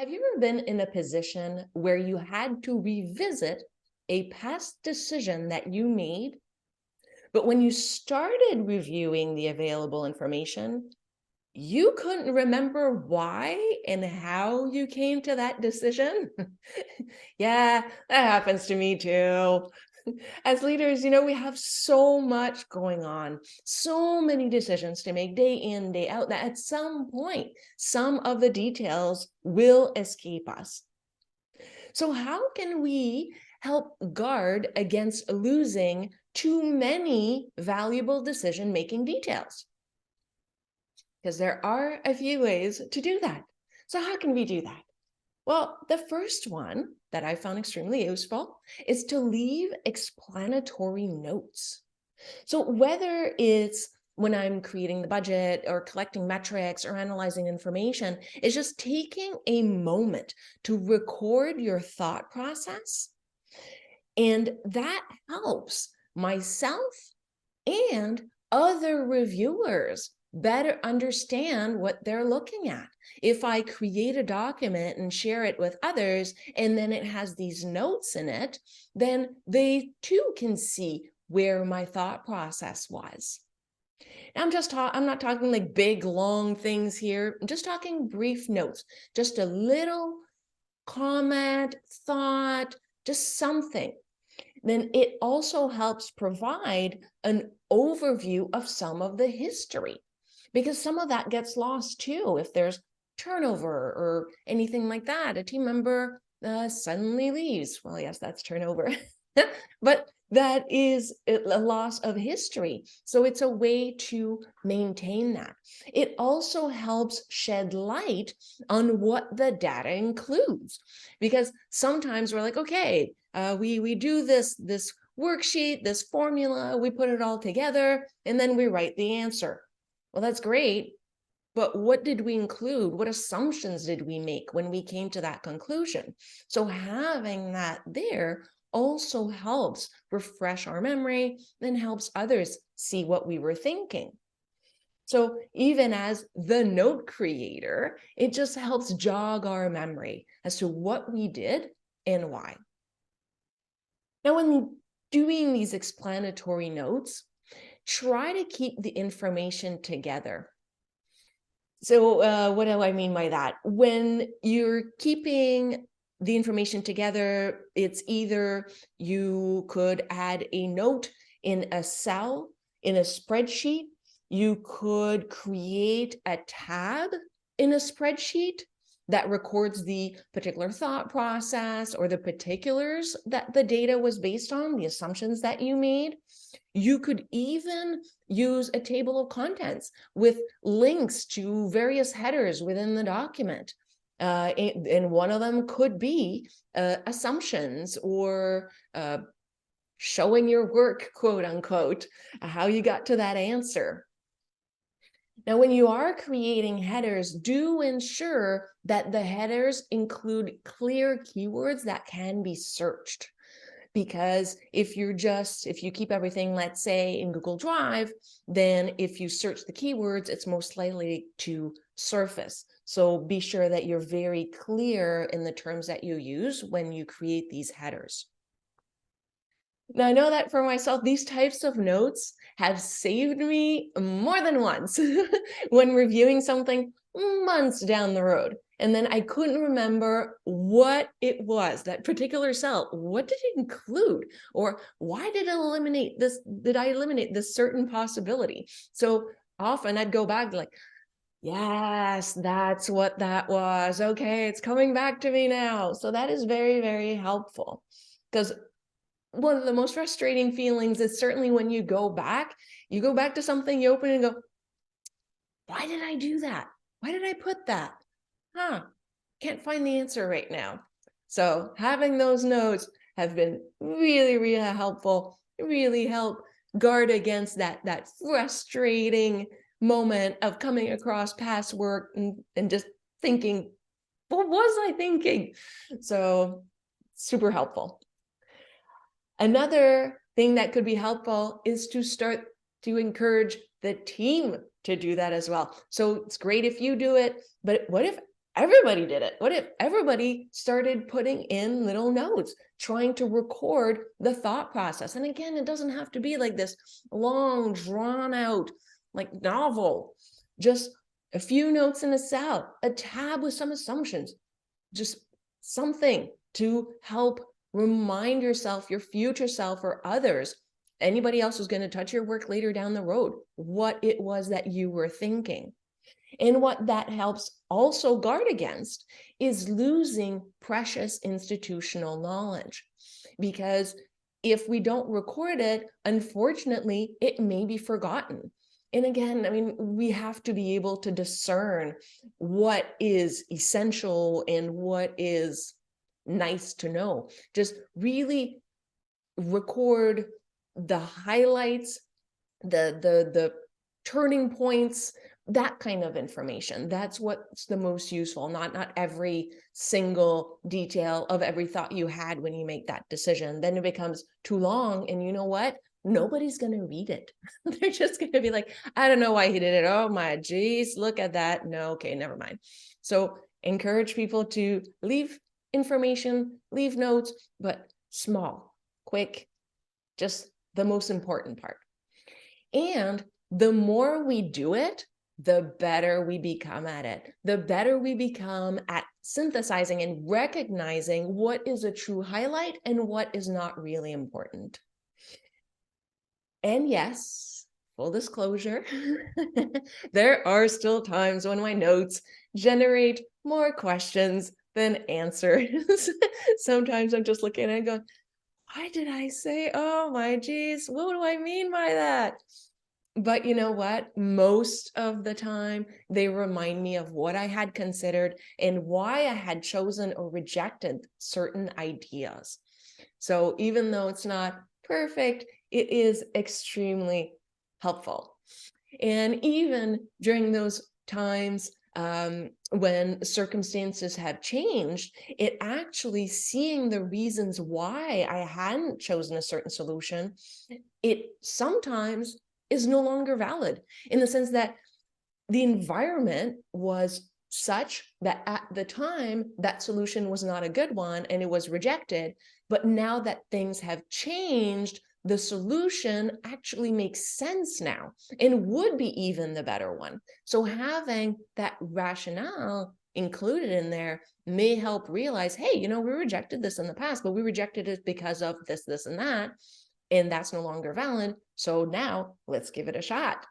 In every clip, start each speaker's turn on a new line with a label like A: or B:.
A: Have you ever been in a position where you had to revisit a past decision that you made, but when you started reviewing the available information, you couldn't remember why and how you came to that decision? Yeah, that happens to me too. As leaders, we have so much going on, so many decisions to make day in, day out, that at some point, some of the details will escape us. So how can we help guard against losing too many valuable decision-making details? Because there are a few ways to do that. So how can we do that? Well, the first one that I found extremely useful is to leave explanatory notes. So whether it's when I'm creating the budget or collecting metrics or analyzing information, it's just taking a moment to record your thought process. And that helps myself and other reviewers better understand what they're looking at. If I create a document and share it with others, and then it has these notes in it, then they too can see where my thought process was. I'm not talking like big, long things here. I'm just talking brief notes, just a little comment, thought, just something. Then it also helps provide an overview of some of the history, because some of that gets lost too if there's turnover or anything like that. A team member suddenly leaves. Well, yes, that's turnover, but that is a loss of history. So it's a way to maintain that. It also helps shed light on what the data includes, because sometimes we're like, okay, we do this worksheet, this formula, we put it all together, and then we write the answer. Well, that's great, but what did we include? What assumptions did we make when we came to that conclusion? So having that there also helps refresh our memory and helps others see what we were thinking. So even as the note creator, it just helps jog our memory as to what we did and why. Now, when doing these explanatory notes, try to keep the information together. So what do I mean by that? When you're keeping the information together, it's either you could add a note in a cell in a spreadsheet, you could create a tab in a spreadsheet that records the particular thought process or the particulars that the data was based on, the assumptions that you made. You could even use a table of contents with links to various headers within the document. And one of them could be assumptions or showing your work, quote unquote, how you got to that answer. Now, when you are creating headers, do ensure that the headers include clear keywords that can be searched. Because if you keep everything, let's say, in Google Drive, then if you search the keywords, it's most likely to surface. So be sure that you're very clear in the terms that you use when you create these headers. Now, I know that for myself, these types of notes have saved me more than once when reviewing something months down the road. And then I couldn't remember what it was, that particular cell. What did it include? Or why did I eliminate this certain possibility? So often I'd go back like, yes, that's what that was. Okay, it's coming back to me now. So that is very, very helpful, because one of the most frustrating feelings is certainly when you go back to something, you open and go, why did I do that? Why did I put that? Can't find the answer right now. So having those notes have been really, really helpful, really help guard against that frustrating moment of coming across past work and just thinking, what was I thinking? So super helpful. Another thing that could be helpful is to start to encourage the team to do that as well. So it's great if you do it, but what if everybody did it? What if everybody started putting in little notes, trying to record the thought process? And again, it doesn't have to be like this long, drawn out, like novel, just a few notes in a cell, a tab with some assumptions, just something to help remind yourself, your future self, or others, anybody else who's going to touch your work later down the road, what it was that you were thinking. And what that helps also guard against is losing precious institutional knowledge. Because if we don't record it, unfortunately, it may be forgotten. And again, I mean, we have to be able to discern what is essential and what is nice to know. Just really record the highlights, the turning points, that kind of information. That's what's the most useful, not every single detail of every thought you had when you make that decision. Then it becomes too long, and you know what? Nobody's going to read it. They're just going to be like, I don't know why he did it. Oh my geez, look at that. No, okay, never mind. So encourage people to leave information, leave notes, but small, quick, just the most important part. And the more we do it, the better we become at it. The better we become at synthesizing and recognizing what is a true highlight and what is not really important. And yes, full disclosure, there are still times when my notes generate more questions than answers. Sometimes I'm just looking at it and going, why did I say, oh my geez, what do I mean by that? But you know what? Most of the time, they remind me of what I had considered and why I had chosen or rejected certain ideas. So even though it's not perfect, it is extremely helpful. And even during those times when circumstances have changed, it actually seeing the reasons why I hadn't chosen a certain solution, it sometimes is no longer valid, in the sense that the environment was such that at the time that solution was not a good one and it was rejected. But now that things have changed, the solution actually makes sense now and would be even the better one. So having that rationale included in there may help realize, hey, you know, we rejected this in the past, but we rejected it because of this, this, and that. And that's no longer valid. So now let's give it a shot.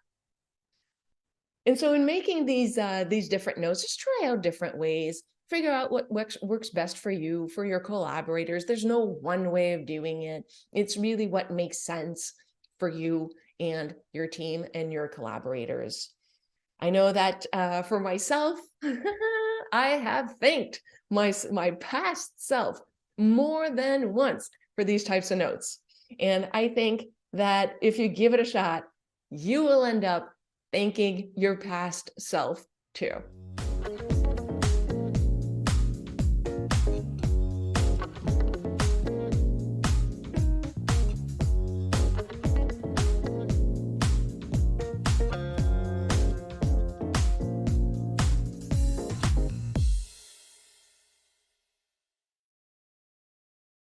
A: And so in making these different notes, just try out different ways, figure out what works best for you, for your collaborators. There's no one way of doing it. It's really what makes sense for you and your team and your collaborators. I know that for myself, I have thanked my past self more than once for these types of notes. And I think that if you give it a shot, you will end up thanking your past self too.